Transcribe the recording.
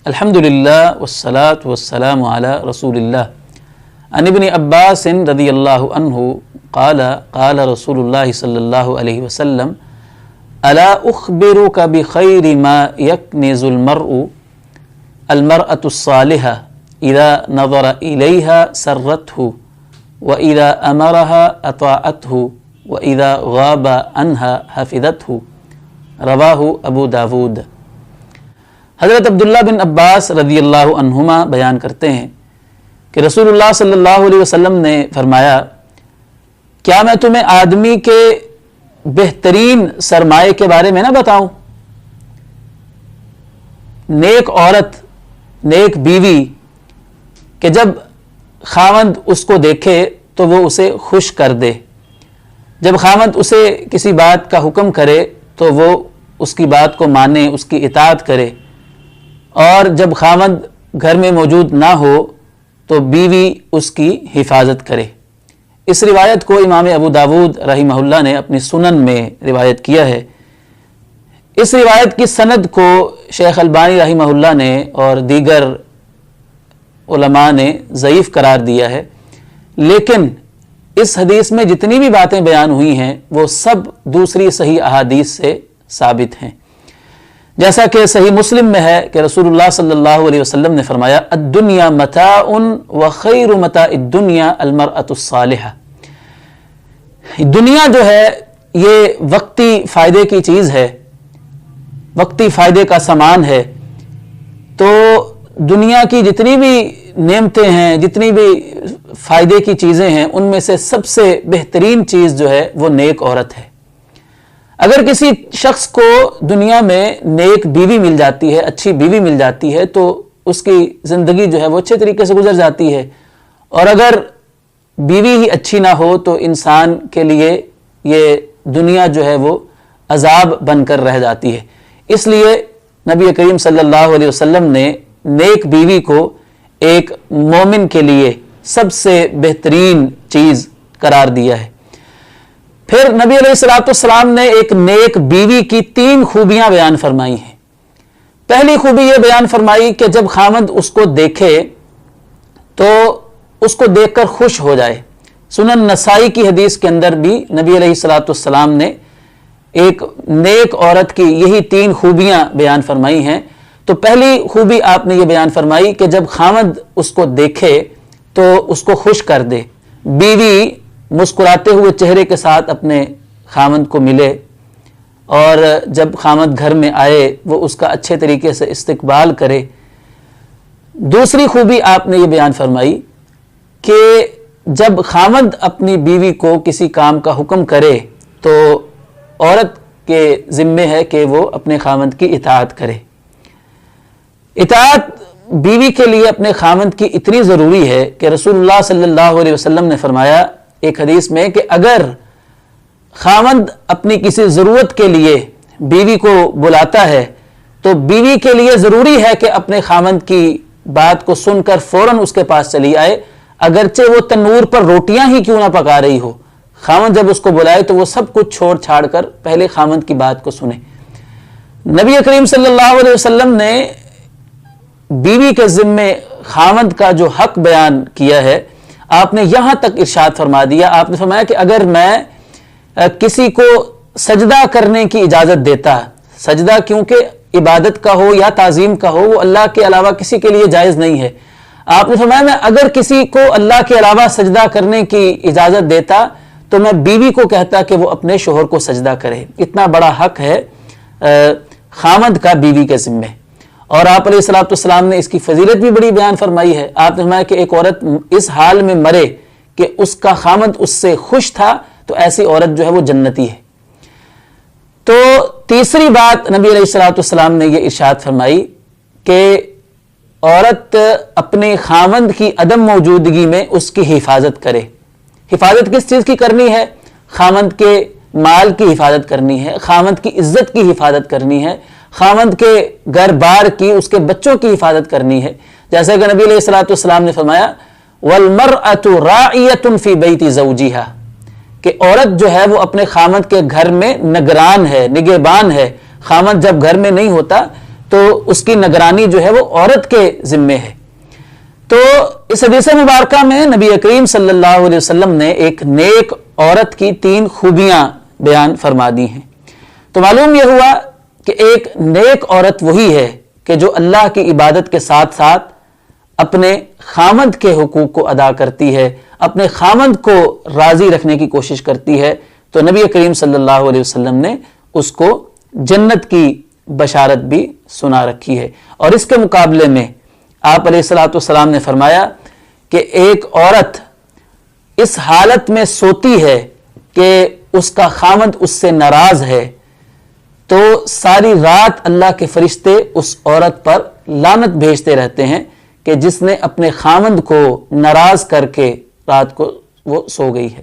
الحمدللہ والصلاة والسلام علی رسول اللہ عن ابن عباس رضی اللہ عنہ قال قال رسول اللہ صلی اللہ علیہ وسلم الا اخبرک بخیر ما یکنز المرأة الصالحة اذا نظر الیها سرته واذا امرها اطاعته واذا غاب عنها حفظته رواہ ابو داود۔ حضرت عبداللہ بن عباس رضی اللہ عنہما بیان کرتے ہیں کہ رسول اللہ صلی اللہ علیہ وسلم نے فرمایا، کیا میں تمہیں آدمی کے بہترین سرمایے کے بارے میں نہ بتاؤں؟ نیک عورت، نیک بیوی کہ جب خاوند اس کو دیکھے تو وہ اسے خوش کر دے، جب خاوند اسے کسی بات کا حکم کرے تو وہ اس کی بات کو مانے، اس کی اطاعت کرے، اور جب خاوند گھر میں موجود نہ ہو تو بیوی اس کی حفاظت کرے۔ اس روایت کو امام ابو داود رحمہ اللہ نے اپنی سنن میں روایت کیا ہے۔ اس روایت کی سند کو شیخ البانی رحمہ اللہ نے اور دیگر علماء نے ضعیف قرار دیا ہے، لیکن اس حدیث میں جتنی بھی باتیں بیان ہوئی ہیں وہ سب دوسری صحیح احادیث سے ثابت ہیں، جیسا کہ صحیح مسلم میں ہے کہ رسول اللہ صلی اللہ علیہ وسلم نے فرمایا الدنیا متاع وخیر متاع الدنیا المرأة الصالحہ۔ دنیا جو ہے یہ وقتی فائدے کی چیز ہے، وقتی فائدے کا سامان ہے، تو دنیا کی جتنی بھی نعمتیں ہیں، جتنی بھی فائدے کی چیزیں ہیں، ان میں سے سب سے بہترین چیز جو ہے وہ نیک عورت ہے۔ اگر کسی شخص کو دنیا میں نیک بیوی مل جاتی ہے، اچھی بیوی مل جاتی ہے، تو اس کی زندگی جو ہے وہ اچھے طریقے سے گزر جاتی ہے، اور اگر بیوی ہی اچھی نہ ہو تو انسان کے لیے یہ دنیا جو ہے وہ عذاب بن کر رہ جاتی ہے۔ اس لیے نبی کریم صلی اللہ علیہ وسلم نے نیک بیوی کو ایک مومن کے لیے سب سے بہترین چیز قرار دیا ہے۔ پھر نبی علیہ السلام نے ایک نیک بیوی کی 3 خوبیاں بیان فرمائی ہیں۔ پہلی خوبی یہ بیان فرمائی کہ جب خاوند اس کو دیکھے تو اس کو دیکھ کر خوش ہو جائے۔ سنن نسائی کی حدیث کے اندر بھی نبی علیہ السلام نے ایک نیک عورت کی یہی 3 خوبیاں بیان فرمائی ہیں۔ تو پہلی خوبی آپ نے یہ بیان فرمائی کہ جب خاوند اس کو دیکھے تو اس کو خوش کر دے، بیوی مسکراتے ہوئے چہرے کے ساتھ اپنے خاوند کو ملے، اور جب خاوند گھر میں آئے وہ اس کا اچھے طریقے سے استقبال کرے۔ دوسری خوبی آپ نے یہ بیان فرمائی کہ جب خاوند اپنی بیوی کو کسی کام کا حکم کرے تو عورت کے ذمے ہے کہ وہ اپنے خاوند کی اطاعت کرے۔ اطاعت بیوی کے لیے اپنے خاوند کی اتنی ضروری ہے کہ رسول اللہ صلی اللہ علیہ وسلم نے فرمایا ایک حدیث میں کہ اگر خاوند اپنی کسی ضرورت کے لیے بیوی کو بلاتا ہے تو بیوی کے لیے ضروری ہے کہ اپنے خاوند کی بات کو سن کر فوراً اس کے پاس چلی آئے، اگرچہ وہ تنور پر روٹیاں ہی کیوں نہ پکا رہی ہو۔ خاوند جب اس کو بلائے تو وہ سب کچھ چھوڑ چھاڑ کر پہلے خاوند کی بات کو سنے۔ نبی کریم صلی اللہ علیہ وسلم نے بیوی کے ذمے خاوند کا جو حق بیان کیا ہے، آپ نے یہاں تک ارشاد فرما دیا، آپ نے فرمایا کہ اگر میں کسی کو سجدہ کرنے کی اجازت دیتا، سجدہ کیونکہ عبادت کا ہو یا تعظیم کا ہو، وہ اللہ کے علاوہ کسی کے لیے جائز نہیں ہے، آپ نے فرمایا میں اگر کسی کو اللہ کے علاوہ سجدہ کرنے کی اجازت دیتا تو میں بیوی کو کہتا کہ وہ اپنے شوہر کو سجدہ کرے۔ اتنا بڑا حق ہے خاوند کا بیوی کے ذمے۔ اور آپ علیہ السلام نے اس کی فضیلت بھی بڑی بیان فرمائی ہے۔ آپ نے فرمایا کہ ایک عورت اس حال میں مرے کہ اس کا خاوند اس سے خوش تھا تو ایسی عورت جو ہے وہ جنتی ہے۔ تو تیسری بات نبی علیہ السلام نے یہ ارشاد فرمائی کہ عورت اپنے خاوند کی عدم موجودگی میں اس کی حفاظت کرے۔ حفاظت کس چیز کی کرنی ہے؟ خاوند کے مال کی حفاظت کرنی ہے، خاوند کی عزت کی حفاظت کرنی ہے، خاوند کے گھر بار کی، اس کے بچوں کی حفاظت کرنی ہے، جیسا کہ نبی علیہ السلام نے فرمایا وَالْمَرْأَةُ رَاعِيَةٌ فِي بَيْتِ زَوْجِهَا، کہ عورت جو ہے وہ اپنے خاوند کے گھر میں نگران ہے، نگہبان ہے۔ خاوند جب گھر میں نہیں ہوتا تو اس کی نگرانی جو ہے وہ عورت کے ذمے ہے۔ تو اس حدیث مبارکہ میں نبی کریم صلی اللہ علیہ وسلم نے ایک نیک عورت کی 3 خوبیاں بیان فرما دی ہیں۔ تو معلوم یہ ہوا کہ ایک نیک عورت وہی ہے کہ جو اللہ کی عبادت کے ساتھ ساتھ اپنے خامند کے حقوق کو ادا کرتی ہے، اپنے خامند کو راضی رکھنے کی کوشش کرتی ہے۔ تو نبی کریم صلی اللہ علیہ وسلم نے اس کو جنت کی بشارت بھی سنا رکھی ہے۔ اور اس کے مقابلے میں آپ علیہ الصلوۃ والسلام نے فرمایا کہ ایک عورت اس حالت میں سوتی ہے کہ اس کا خامند اس سے ناراض ہے تو ساری رات اللہ کے فرشتے اس عورت پر لعنت بھیجتے رہتے ہیں کہ جس نے اپنے خامند کو ناراض کر کے رات کو وہ سو گئی ہے۔